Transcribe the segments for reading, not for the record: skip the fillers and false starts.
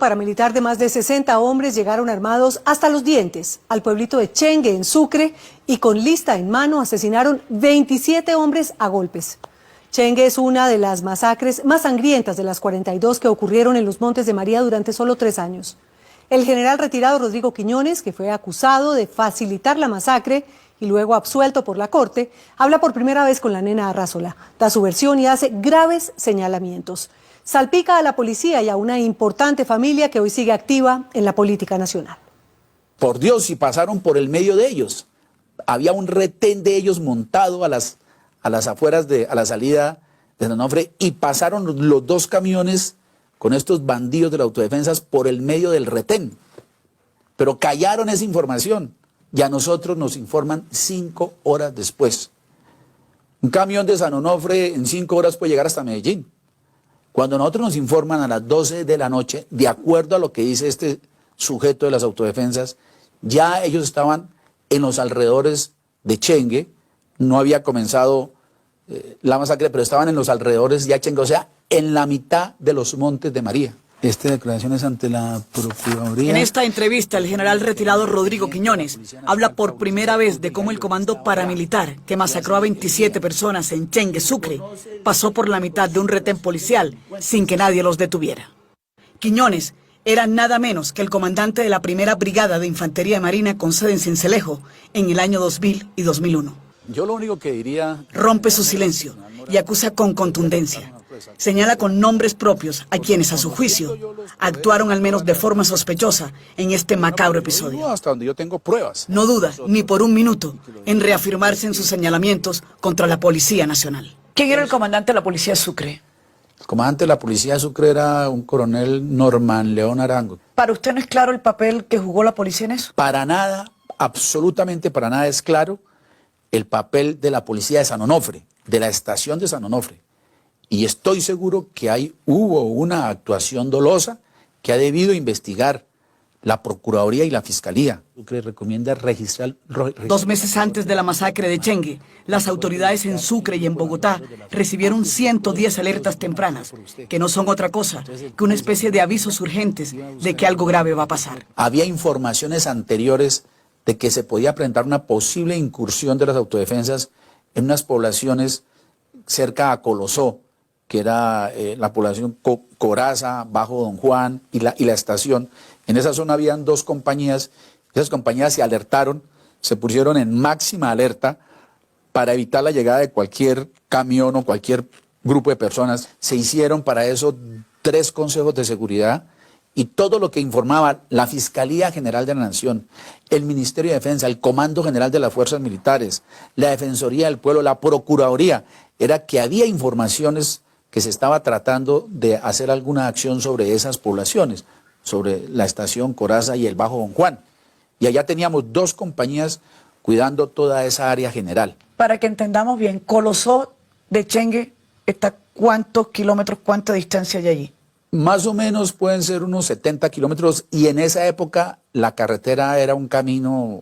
paramilitar de más de 60 hombres llegaron armados hasta los dientes al pueblito de Chengue, en Sucre, y con lista en mano asesinaron 27 hombres a golpes. Chengue es una de las masacres más sangrientas de las 42 que ocurrieron en los Montes de María durante solo 3 años. El general retirado Rodrigo Quiñones, que fue acusado de facilitar la masacre y luego absuelto por la corte, habla por primera vez con la nena Arrázola, da su versión y hace graves señalamientos. Salpica a la policía y a una importante familia que hoy sigue activa en la política nacional. Por Dios, si pasaron por el medio de ellos. Había un retén de ellos montado a las afueras a la salida de San Onofre, y pasaron los 2 camiones con estos bandidos de la autodefensas por el medio del retén. Pero callaron esa información y a nosotros nos informan 5 horas después. Un camión de San Onofre en 5 horas puede llegar hasta Medellín. Cuando nosotros nos informan a las 12 de la noche, de acuerdo a lo que dice este sujeto de las autodefensas, ya ellos estaban en los alrededores de Chengue. No había comenzado la masacre, pero estaban en los alrededores de Chengue, o sea, en la mitad de los Montes de María. Esta declaración es ante la Procuraduría. En esta entrevista, el general retirado Rodrigo Quiñones habla por primera vez de cómo el comando paramilitar que masacró a 27 personas en Chengue, Sucre, pasó por la mitad de un retén policial sin que nadie los detuviera. Quiñones era nada menos que el comandante de la primera brigada de infantería marina con sede en Sincelejo en el año 2000 y 2001. Yo lo único que diría... Rompe su silencio y acusa con contundencia. Señala con nombres propios a quienes, a su juicio, actuaron al menos de forma sospechosa en este macabro episodio. Hasta donde yo tengo pruebas. No duda, ni por un minuto, en reafirmarse en sus señalamientos contra la Policía Nacional. ¿Quién era el comandante de la Policía de Sucre? El comandante de la Policía de Sucre era un coronel Norman León Arango. ¿Para usted no es claro el papel que jugó la policía en eso? Para nada, absolutamente para nada es claro el papel de la policía de San Onofre, de la estación de San Onofre. Y estoy seguro que hubo una actuación dolosa que ha debido investigar la Procuraduría y la Fiscalía. Sucre recomienda registrar... 2 meses antes de la masacre de Chengue, las autoridades en Sucre y en Bogotá recibieron 110 alertas tempranas, que no son otra cosa que una especie de avisos urgentes de que algo grave va a pasar. Había informaciones anteriores de que se podía presentar una posible incursión de las autodefensas en unas poblaciones cerca a Colosó, que era la población Coraza, Bajo Don Juan y la estación. En esa zona habían 2 compañías, esas compañías se alertaron, se pusieron en máxima alerta para evitar la llegada de cualquier camión o cualquier grupo de personas. Se hicieron para eso 3 consejos de seguridad, y todo lo que informaba la Fiscalía General de la Nación, el Ministerio de Defensa, el Comando General de las Fuerzas Militares, la Defensoría del Pueblo, la Procuraduría, era que había informaciones que se estaba tratando de hacer alguna acción sobre esas poblaciones, sobre la estación Coraza y el Bajo Don Juan. Y allá teníamos 2 compañías cuidando toda esa área general. Para que entendamos bien, Colosó de Chengue está ¿cuántos kilómetros, cuánta distancia hay allí? Más o menos pueden ser unos 70 kilómetros, y en esa época la carretera era un camino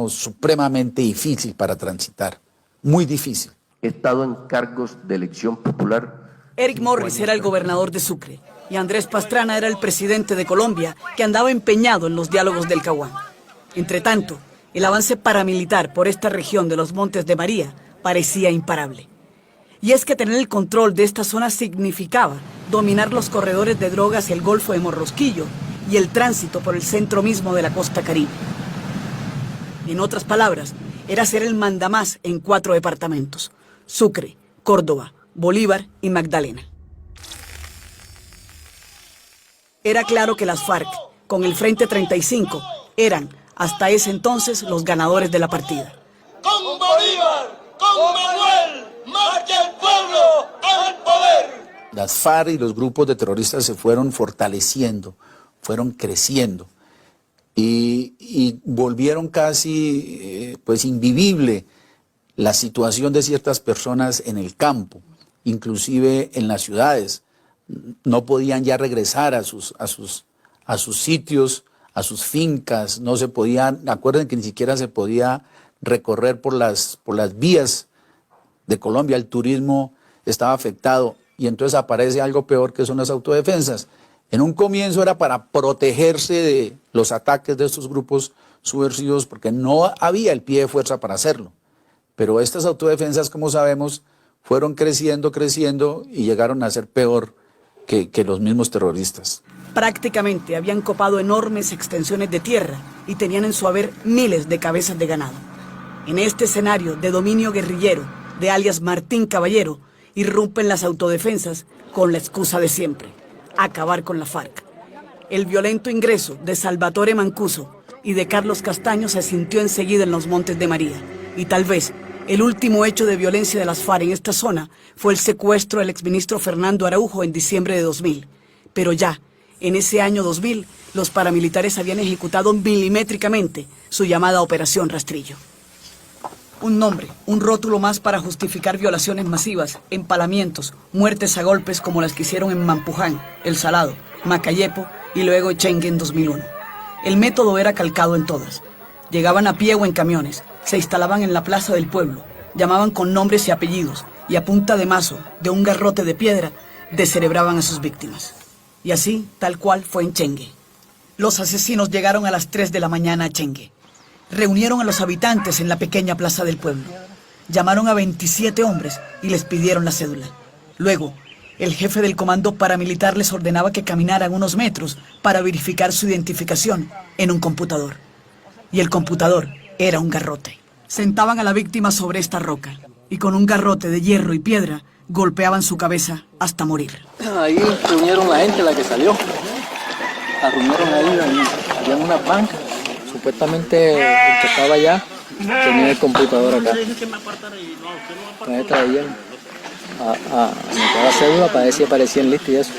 supremamente difícil para transitar, muy difícil. He estado en cargos de elección popular. Eric Morris era el gobernador de Sucre y Andrés Pastrana era el presidente de Colombia, que andaba empeñado en los diálogos del Caguán. Entre tanto, el avance paramilitar por esta región de los Montes de María parecía imparable. Y es que tener el control de esta zona significaba dominar los corredores de drogas y el Golfo de Morrosquillo y el tránsito por el centro mismo de la costa caribe. En otras palabras, era ser el mandamás en 4 departamentos: Sucre, Córdoba, Bolívar y Magdalena. Era claro que las FARC, con el Frente 35, eran, hasta ese entonces, los ganadores de la partida. ¡Con Bolívar! ¡Con Manuel! ¡Marcha el pueblo al poder! Las FARC y los grupos de terroristas se fueron fortaleciendo, fueron creciendo, y volvieron casi pues invivible la situación de ciertas personas en el campo, inclusive en las ciudades. No podían ya regresar a sus sitios, a sus fincas, no se podían, acuérdense que ni siquiera se podía recorrer por las vías de Colombia, el turismo estaba afectado, y entonces aparece algo peor, que son las autodefensas. En un comienzo era para protegerse de los ataques de estos grupos subversivos porque no había el pie de fuerza para hacerlo. Pero estas autodefensas, como sabemos, fueron creciendo y llegaron a ser peor que los mismos terroristas. Prácticamente habían copado enormes extensiones de tierra y tenían en su haber miles de cabezas de ganado. En este escenario de dominio guerrillero, de alias Martín Caballero, irrumpen las autodefensas con la excusa de siempre: acabar con la FARC. El violento ingreso de Salvatore Mancuso y de Carlos Castaño se sintió enseguida en los Montes de María, y tal vez el último hecho de violencia de las FARC en esta zona fue el secuestro del exministro Fernando Araujo en diciembre de 2000. Pero ya, en ese año 2000, los paramilitares habían ejecutado milimétricamente su llamada Operación Rastrillo. Un nombre, un rótulo más para justificar violaciones masivas, empalamientos, muertes a golpes como las que hicieron en Mampuján, El Salado, Macayepo y luego Chengue en 2001. El método era calcado en todas. Llegaban a pie o en camiones, se instalaban en la plaza del pueblo, llamaban con nombres y apellidos y a punta de mazo, de un garrote de piedra, descerebraban a sus víctimas. Y así, tal cual, fue en Chengue. Los asesinos llegaron a las 3 de la mañana a Chengue. Reunieron a los habitantes en la pequeña plaza del pueblo. Llamaron a 27 hombres y les pidieron la cédula. Luego, el jefe del comando paramilitar les ordenaba que caminaran unos metros para verificar su identificación en un computador. Y el computador era un garrote. Sentaban a la víctima sobre esta roca y con un garrote de hierro y piedra golpeaban su cabeza hasta morir. Ahí reunieron la gente, la que salió. La reunieron ahí, había una banca. Supuestamente el que estaba allá tenía el computador acá. Entonces traían a anotar la cédula para ver si aparecían listas y eso.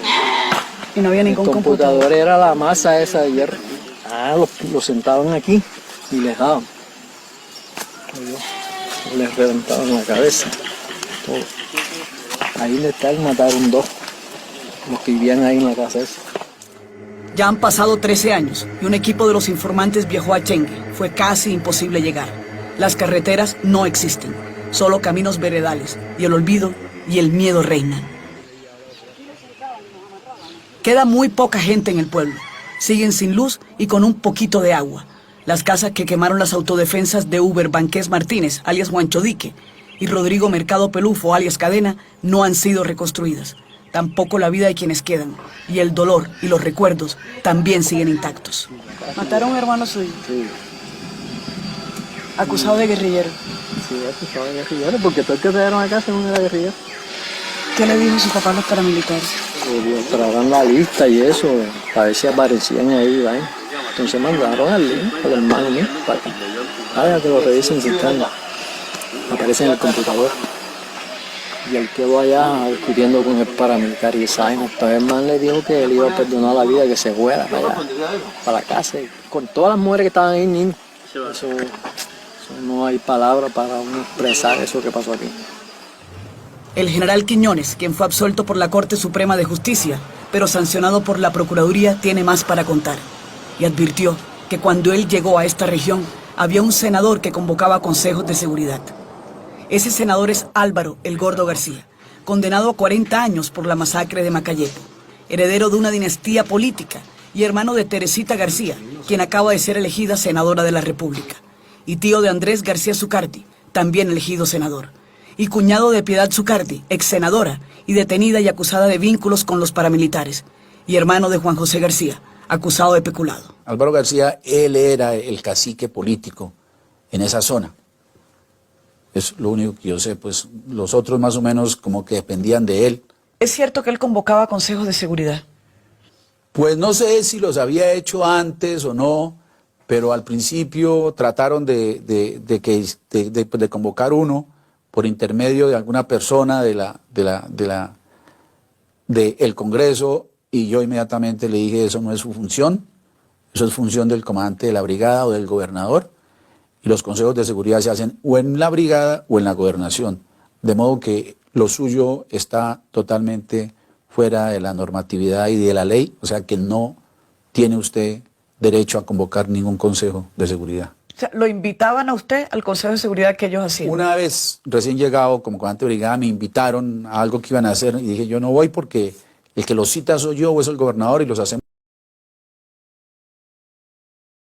Y no había ningún El computador era la masa esa de hierro. Lo sentaban aquí y les daban. Les reventaban la cabeza. Todo. Ahí en el tal mataron 2. Los que vivían ahí en la casa esa. Ya han pasado 13 años y un equipo de los informantes viajó a Chengue. Fue casi imposible llegar. Las carreteras no existen, solo caminos veredales, y el olvido y el miedo reinan. Queda muy poca gente en el pueblo. Siguen sin luz y con un poquito de agua. Las casas que quemaron las autodefensas de Uber Banqués Martínez, alias Juancho Dique, y Rodrigo Mercado Pelufo, alias Cadena, no han sido reconstruidas. Tampoco la vida de quienes quedan, y el dolor y los recuerdos también siguen intactos. Mataron a un hermano suyo. Sí. Acusado de guerrillero. Sí, acusado de guerrillero, porque todo el que trajeron acá según era guerrillero. ¿Qué le dijo su papá a los paramilitares? Traban la lista y eso, a ver si aparecían ahí, ¿vale? Entonces mandaron al hermano mío para acá. Ahora que lo revisen si están, aparecen en el computador. Y él quedó allá discutiendo con el paramilitar y esa vaina. Entonces el man le dijo que él iba a perdonar la vida, que se fuera para allá, para la casa. Y con todas las mujeres que estaban ahí, niños. Eso no hay palabra para uno expresar eso que pasó aquí. El general Quiñones, quien fue absuelto por la Corte Suprema de Justicia, pero sancionado por la Procuraduría, tiene más para contar. Y advirtió que cuando él llegó a esta región, había un senador que convocaba consejos de seguridad. Ese senador es Álvaro El Gordo García, condenado a 40 años por la masacre de Macayepo, heredero de una dinastía política y hermano de Teresita García, quien acaba de ser elegida senadora de la República, y tío de Andrés García Zucardi, también elegido senador, y cuñado de Piedad Zucardi, ex senadora y detenida y acusada de vínculos con los paramilitares, y hermano de Juan José García, acusado de peculado. Álvaro García, él era el cacique político en esa zona. Es lo único que yo sé, pues los otros más o menos como que dependían de él. ¿Es cierto que él convocaba consejos de seguridad? Pues no sé si los había hecho antes o no, pero al principio trataron de convocar uno por intermedio de alguna persona del Congreso, y yo inmediatamente le dije, eso no es su función, eso es función del comandante de la brigada o del gobernador, y los consejos de seguridad se hacen o en la brigada o en la gobernación, de modo que lo suyo está totalmente fuera de la normatividad y de la ley, o sea que no tiene usted derecho a convocar ningún consejo de seguridad. O sea, ¿lo invitaban a usted al consejo de seguridad que ellos hacían? Una vez recién llegado como comandante de brigada me invitaron a algo que iban a hacer y dije yo no voy porque El que los cita soy yo o es el gobernador y los hacemos.